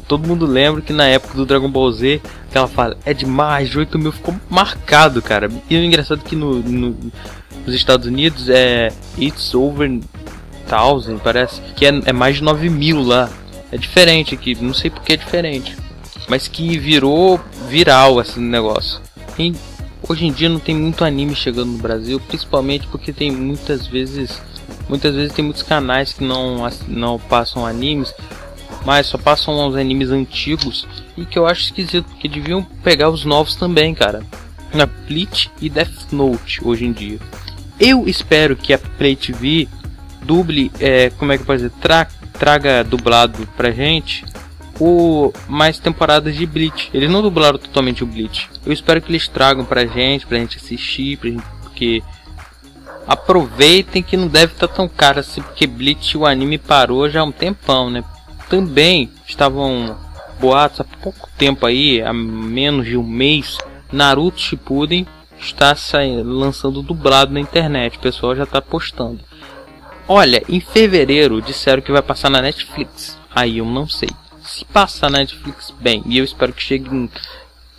todo mundo lembra que na época do Dragon Ball Z, que ela fala é de mais de 8.000, ficou marcado, cara. E o engraçado é que nos Estados Unidos é It's Over 1000, parece, que é mais de 9.000 lá. É diferente aqui, não sei porque é diferente, mas que virou viral esse negócio. E hoje em dia não tem muito anime chegando no Brasil, principalmente porque tem muitas vezes tem muitos canais que não passam animes, mas só passam os animes antigos, e que eu acho esquisito, porque deviam pegar os novos também, cara. Na Bleach e Death Note hoje em dia. Eu espero que a Play TV duble, como é que pode dizer, traga dublado pra gente mais temporadas de Bleach. Eles não dublaram totalmente o Bleach. Eu espero que eles tragam pra gente assistir, porque aproveitem que não deve estar tão caro assim, porque Bleach, o anime, parou já há um tempão, né? Também estavam boatos há pouco tempo aí, há menos de um mês, Naruto Shippuden está lançando dublado na internet, o pessoal já está postando. Olha, em fevereiro disseram que vai passar na Netflix, aí eu não sei. Se passar na Netflix, bem, e eu espero que chegue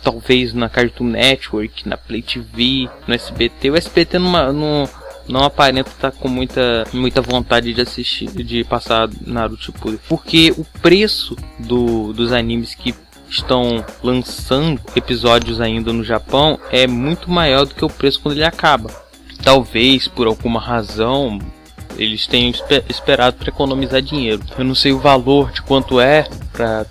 talvez na Cartoon Network, na Play TV, no SBT. O SBT não aparenta estar com muita vontade de assistir, de passar Naruto Shippuden, porque o preço dos animes que estão lançando episódios ainda no Japão é muito maior do que o preço quando ele acaba. Talvez por alguma razão eles tenham esperado para economizar dinheiro. Eu não sei o valor de quanto é para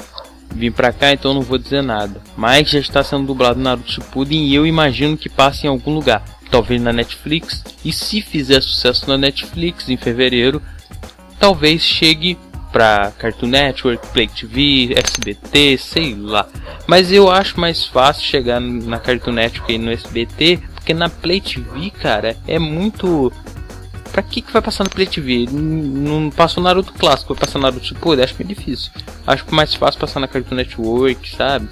vir pra cá, então não vou dizer nada. Mas já está sendo dublado Naruto Shippuden e eu imagino que passe em algum lugar. Talvez na Netflix. E se fizer sucesso na Netflix em fevereiro, talvez chegue pra Cartoon Network, Play TV, SBT, sei lá. Mas eu acho mais fácil chegar na Cartoon Network e no SBT, porque na Play TV, cara, é muito... Pra que vai passar na Play TV? Não passa o Naruto clássico, vai passar o Naruto Shippuden, acho meio difícil. Acho que mais fácil passar na Cartoon Network, sabe?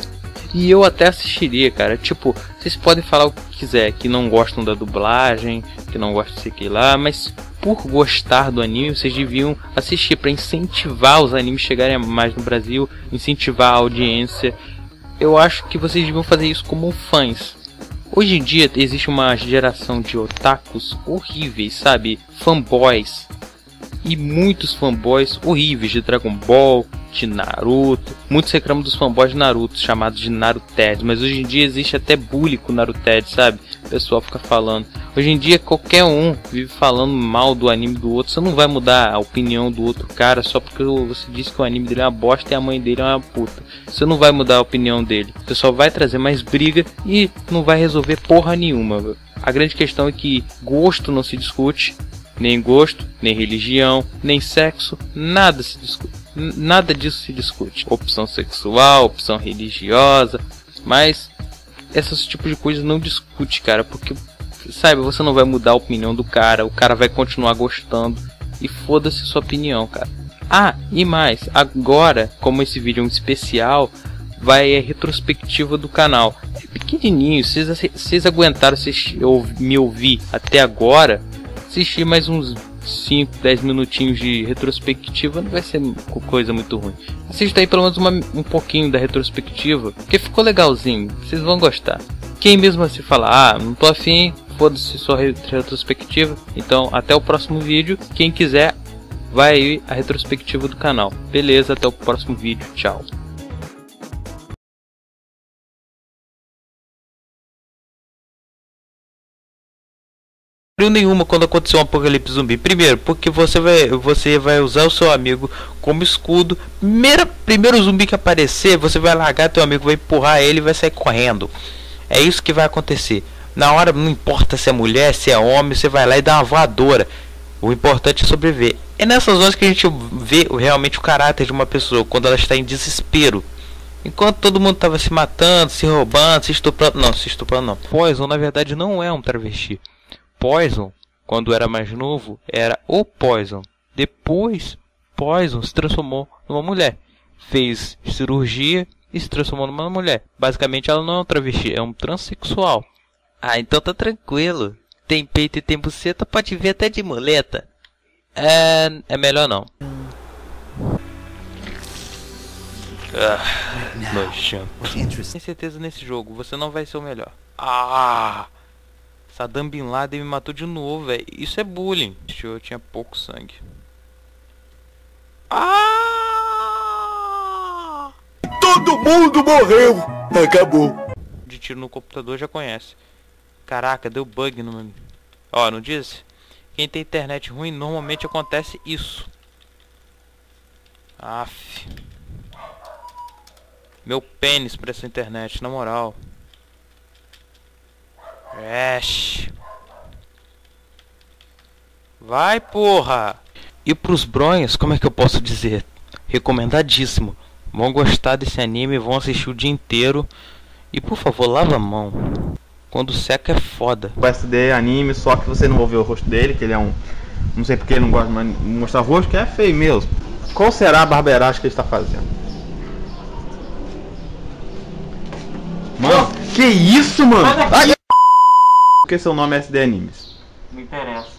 E eu até assistiria, cara. Tipo, vocês podem falar o que quiser, que não gostam da dublagem, que não gostam de sei que lá, mas por gostar do anime, vocês deviam assistir para incentivar os animes chegarem mais no Brasil, incentivar a audiência. Eu acho que vocês deviam fazer isso como fãs. Hoje em dia existe uma geração de otakus horríveis, sabe? Fanboys. E muitos fanboys horríveis de Dragon Ball, de Naruto. Muitos reclamam dos fanboys de Naruto, chamados de Naruted. Mas hoje em dia existe até bullying com Naruted, sabe? O pessoal fica falando. Hoje em dia qualquer um vive falando mal do anime do outro. Você não vai mudar a opinião do outro cara só porque você disse que o anime dele é uma bosta e a mãe dele é uma puta. Você não vai mudar a opinião dele. O pessoal vai trazer mais briga e não vai resolver porra nenhuma, viu? A grande questão é que gosto não se discute. Nem gosto, nem religião, nem sexo, nada se discute. Nada disso se discute. Opção sexual, opção religiosa, mas esses tipos de coisas não discute, cara, porque, sabe, você não vai mudar a opinião do cara, o cara vai continuar gostando e foda-se sua opinião, cara. Ah, e mais, agora, como esse vídeo é um especial, vai a retrospectiva do canal. É pequenininho, vocês aguentaram me ouvir até agora, assistir mais uns 5, 10 minutinhos de retrospectiva não vai ser coisa muito ruim. Assista aí pelo menos um pouquinho da retrospectiva, porque ficou legalzinho, vocês vão gostar. Quem mesmo assim fala, não tô afim, foda-se sua retrospectiva, então até o próximo vídeo. Quem quiser, vai aí a retrospectiva do canal. Beleza, até o próximo vídeo, tchau. Nenhuma quando acontecer um apocalipse zumbi. Primeiro, porque você vai usar o seu amigo como escudo. Primeiro zumbi que aparecer, você vai largar teu amigo, vai empurrar ele e vai sair correndo. É isso que vai acontecer. Na hora, não importa se é mulher, se é homem, você vai lá e dá uma voadora. O importante é sobreviver. É nessas horas que a gente vê realmente o caráter de uma pessoa, quando ela está em desespero. Enquanto todo mundo estava se matando, se roubando, se estuprando. Não, se estuprando não. Poison na verdade não é um travesti. Poison, quando era mais novo, era o Poison. Depois, Poison se transformou numa mulher. Fez cirurgia e se transformou numa mulher. Basicamente, ela não é um travesti, é um transexual. Ah, então tá tranquilo. Tem peito e tem buceta, pode ver até de muleta. É melhor não. Nojento. Tem certeza nesse jogo, você não vai ser o melhor. Saddam Bin Laden me matou de novo, velho. Isso é bullying. Eu tinha pouco sangue. Todo mundo morreu! Acabou. De tiro no computador já conhece. Caraca, deu bug no meu... Ó, não disse? Quem tem internet ruim, normalmente acontece isso. Aff. Meu pênis pra essa internet, na moral. Vai, porra! E pros bronhos, como é que eu posso dizer? Recomendadíssimo. Vão gostar desse anime, vão assistir o dia inteiro. E por favor, lava a mão. Quando seca é foda. O SD anime, só que você não vai ver o rosto dele, que ele é um... Não sei porque ele não gosta de mostrar o rosto, que é feio mesmo. Qual será a barbeiragem que ele está fazendo? Mano, que isso, mano? Ai, por que seu nome é SD Animes? Não interessa.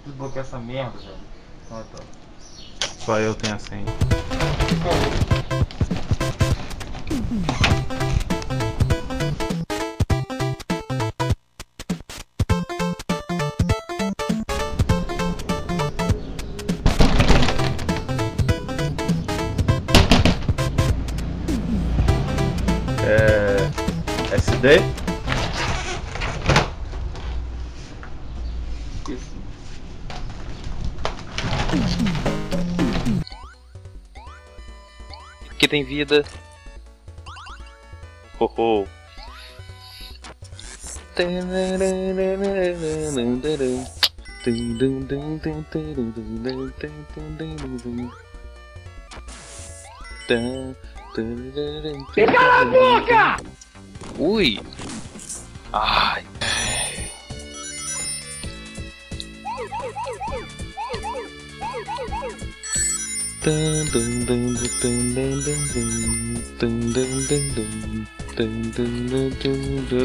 Desbloquear essa merda, velho. Ah, tá. Só eu tenho a senha. SD? Que tem vida. Oh, oh. Cala a boca! Ui. Ai.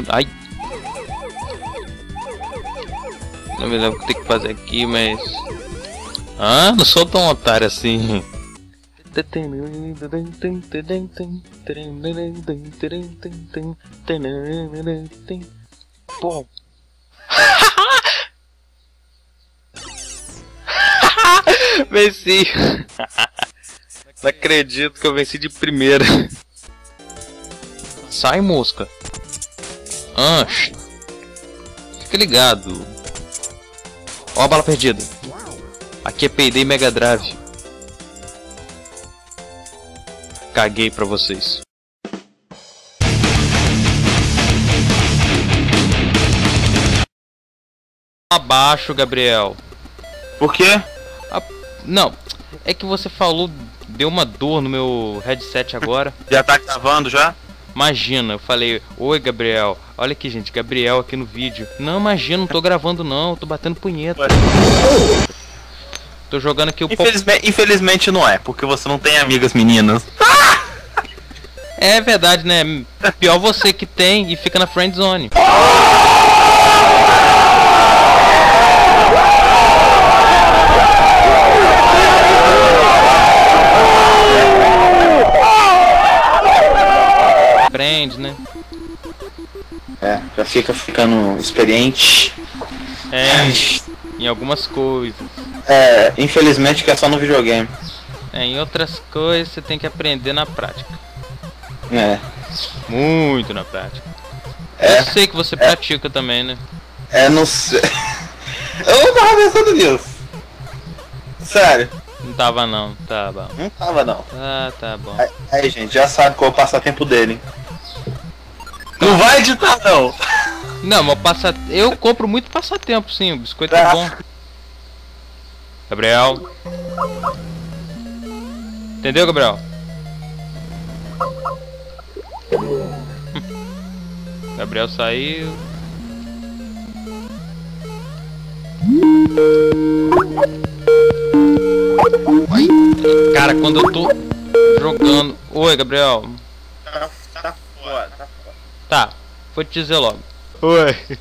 Ai. Não me lembro o que tem que fazer aqui, mas... Ah, não sou tão otário assim. Pô. Venci. Não acredito que eu venci de primeira. Sai, mosca. Fica ligado. Ó a bala perdida. Aqui é Payday Mega Drive. Caguei pra vocês. Abaixo, Gabriel. Por quê? Não, é que você falou, deu uma dor no meu headset agora. Já tá gravando já? Imagina, eu falei, oi Gabriel. Olha aqui, gente, Gabriel aqui no vídeo. Não, imagina, não tô gravando não, tô batendo punheta. Tô jogando aqui o Infelizmente não é, porque você não tem amigas meninas. É verdade, né? Pior você que tem e fica na friend zone. Aprende, né? É, já ficando experiente. Em algumas coisas. É, infelizmente que é só no videogame. Em outras coisas você tem que aprender na prática. Muito na prática. Eu sei que você pratica também, né? Não sei. Eu não tava pensando nisso. Sério. Não tava não, tá bom. Não tava não. Ah, tá bom. Aí, gente, já sabe qual é o passatempo dele. Não vai editar não. Não, mas eu compro muito passatempo, sim. O biscoito é bom. Gabriel. Entendeu, Gabriel? Gabriel saiu. Cara, quando eu tô jogando... Oi, Gabriel. Tá fora. Tá, vou te dizer logo. Oi.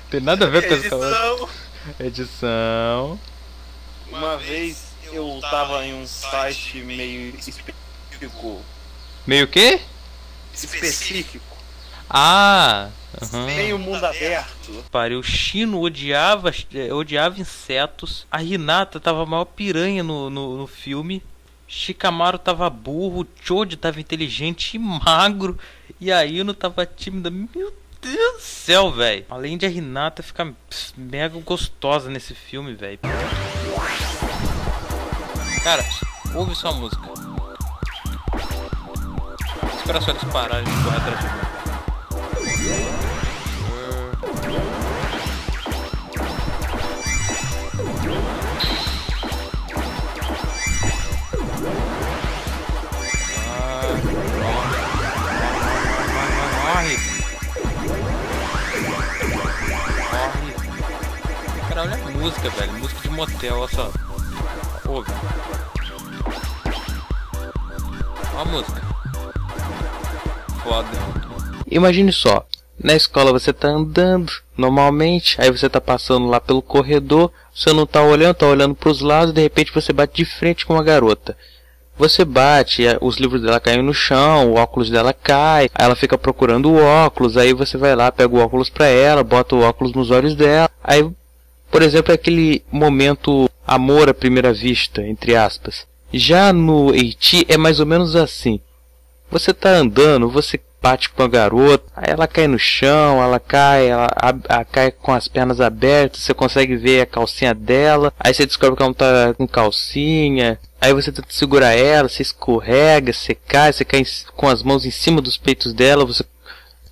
Tem nada a ver com essa edição. Uma vez eu tava em um site meio específico. Meio quê? Específico. Meio mundo aberto. Pare, o Chino odiava insetos. A Hinata tava a maior piranha no filme. Shikamaru tava burro. Choji tava inteligente e magro. E a Ino tava tímida. Meu Deus do céu, velho. Além de a Hinata ficar mega gostosa nesse filme, velho. Cara, ouve só a música. Espera só eles pararem de correr atrás de mim. Cara, olha a música, velho. Música de motel, olha só. Ouve. Olha a música. Foda. Imagine só. Na escola você tá andando normalmente, aí você tá passando lá pelo corredor, você não tá olhando pros lados, de repente você bate de frente com uma garota. Você bate, os livros dela caem no chão, o óculos dela cai, aí ela fica procurando o óculos, aí você vai lá, pega o óculos pra ela, bota o óculos nos olhos dela. Aí, por exemplo, é aquele momento amor à primeira vista, entre aspas. Já no Eiti é mais ou menos assim. Você tá andando, você bate com a garota, aí ela cai no chão, ela cai com as pernas abertas, você consegue ver a calcinha dela, aí você descobre que ela não tá com calcinha, aí você tenta segurar ela, você escorrega, você cai com as mãos em cima dos peitos dela,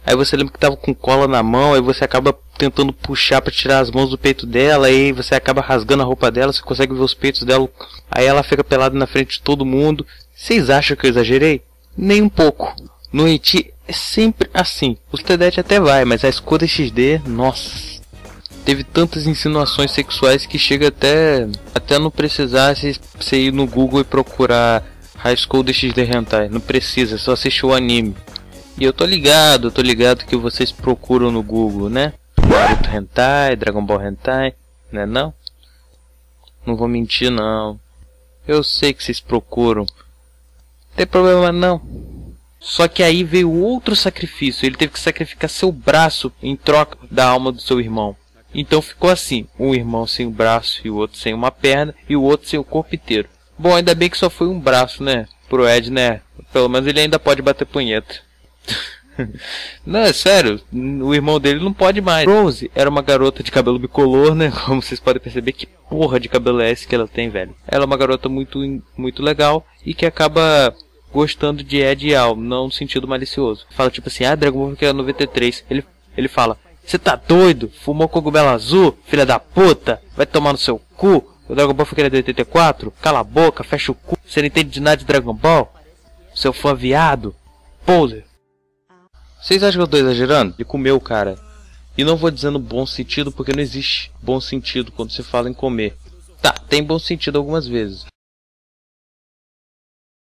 aí você lembra que tava com cola na mão, aí você acaba tentando puxar para tirar as mãos do peito dela, aí você acaba rasgando a roupa dela, você consegue ver os peitos dela, aí ela fica pelada na frente de todo mundo. Vocês acham que eu exagerei? Nem um pouco. No Eiti é sempre assim. Os TDET até vai, mas a Skoda XD, nossa, teve tantas insinuações sexuais que chega até não precisar você ir no Google e procurar High School XD Hentai. Não precisa, só assistir o anime. E eu tô ligado que vocês procuram no Google, né? Naruto Hentai, Dragon Ball Hentai, né não? Não vou mentir não. Eu sei que vocês procuram. Não tem problema não. Só que aí veio outro sacrifício. Ele teve que sacrificar seu braço em troca da alma do seu irmão. Então ficou assim. Um irmão sem o braço e o outro sem uma perna. E o outro sem o corpo inteiro. Bom, ainda bem que só foi um braço, né? Pro Ed, né? Pelo menos ele ainda pode bater punheta. Não, é sério. O irmão dele não pode mais. Rose era uma garota de cabelo bicolor, né? Como vocês podem perceber, que porra de cabelo é esse que ela tem, velho? Ela é uma garota muito legal. E que acaba gostando de Ed e Al, não no sentido malicioso. Fala tipo assim, Dragon Ball que é 93. Ele fala, você tá doido? Fumou cogumelo azul? Filha da puta? Vai tomar no seu cu? O Dragon Ball foi de 84? Cala a boca, fecha o cu. Você não entende de nada de Dragon Ball? Seu fã viado? Poser. Vocês acham que eu tô exagerando? Ele comeu o cara. E não vou dizer no bom sentido, porque não existe bom sentido quando se fala em comer. Tá, tem bom sentido algumas vezes.